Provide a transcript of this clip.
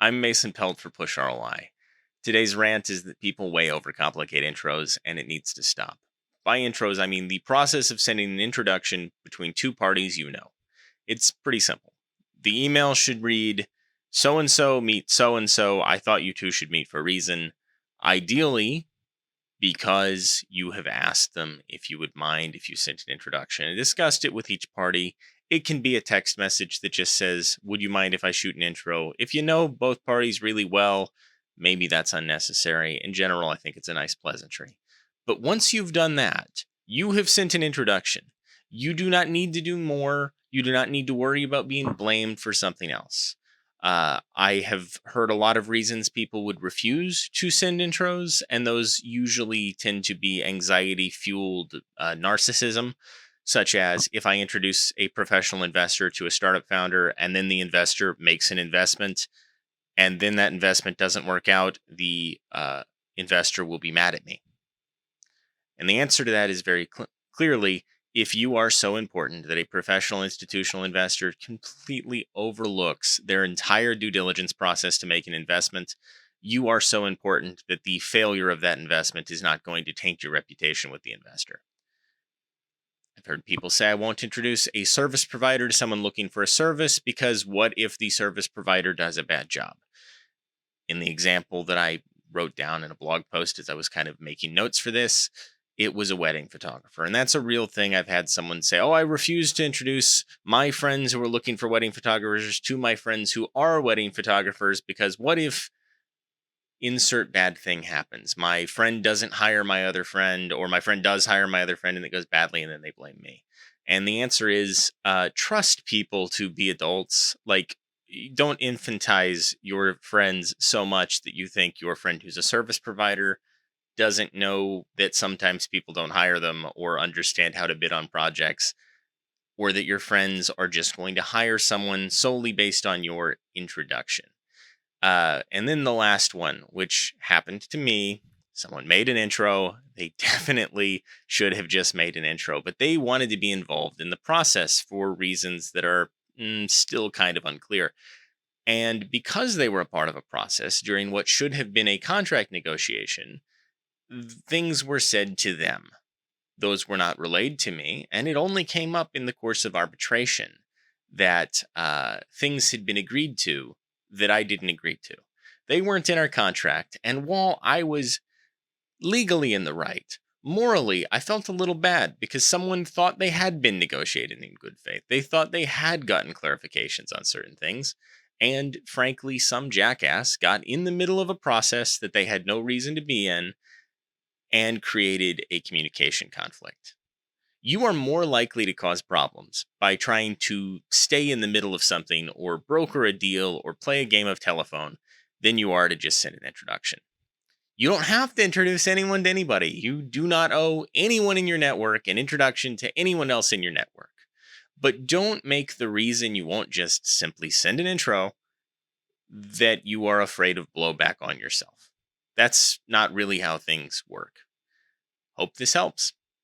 I'm Mason Pelt for Push ROI. Today's rant is that people way overcomplicate intros and it needs to stop. By intros, I mean the process of sending an introduction between two parties you know. It's pretty simple. The email should read, so and so meet so and so. I thought you two should meet for a reason. Ideally, because you have asked them if you would mind if you sent an introduction and discussed it with each party. It can be a text message that just says, would you mind if I shoot an intro? If you know both parties really well, maybe that's unnecessary. In general, I think it's a nice pleasantry. But once you've done that, you have sent an introduction. You do not need to do more. You do not need to worry about being blamed for something else. I have heard a lot of reasons people would refuse to send intros, and those usually tend to be anxiety fueled narcissism, such as if I introduce a professional investor to a startup founder and then the investor makes an investment and then that investment doesn't work out, the investor will be mad at me. And the answer to that is very clearly, if you are so important that a professional institutional investor completely overlooks their entire due diligence process to make an investment, you are so important that the failure of that investment is not going to taint your reputation with the investor. I've heard people say I won't introduce a service provider to someone looking for a service because what if the service provider does a bad job? In the example that I wrote down in a blog post as I was kind of making notes for this, it was a wedding photographer. And that's a real thing. I've had someone say, oh, I refuse to introduce my friends who are looking for wedding photographers to my friends who are wedding photographers because what if insert bad thing happens? My friend doesn't hire my other friend, or my friend does hire my other friend and it goes badly and then they blame me. And the answer is trust people to be adults. Like, don't infantize your friends so much that you think your friend who's a service provider doesn't know that sometimes people don't hire them or understand how to bid on projects, or that your friends are just going to hire someone solely based on your introduction. And then the last one, which happened to me, someone made an intro. They definitely should have just made an intro, but they wanted to be involved in the process for reasons that are still kind of unclear. And because they were a part of a process during what should have been a contract negotiation, things were said to them. Those were not relayed to me, and it only came up in the course of arbitration that things had been agreed to that I didn't agree to. They weren't in our contract, and while I was legally in the right, morally, I felt a little bad because someone thought they had been negotiating in good faith. They thought they had gotten clarifications on certain things. And frankly, some jackass got in the middle of a process that they had no reason to be in and created a communication conflict. You are more likely to cause problems by trying to stay in the middle of something or broker a deal or play a game of telephone than you are to just send an introduction. You don't have to introduce anyone to anybody. You do not owe anyone in your network an introduction to anyone else in your network. But don't make the reason you won't just simply send an intro that you are afraid of blowback on yourself. That's not really how things work. Hope this helps.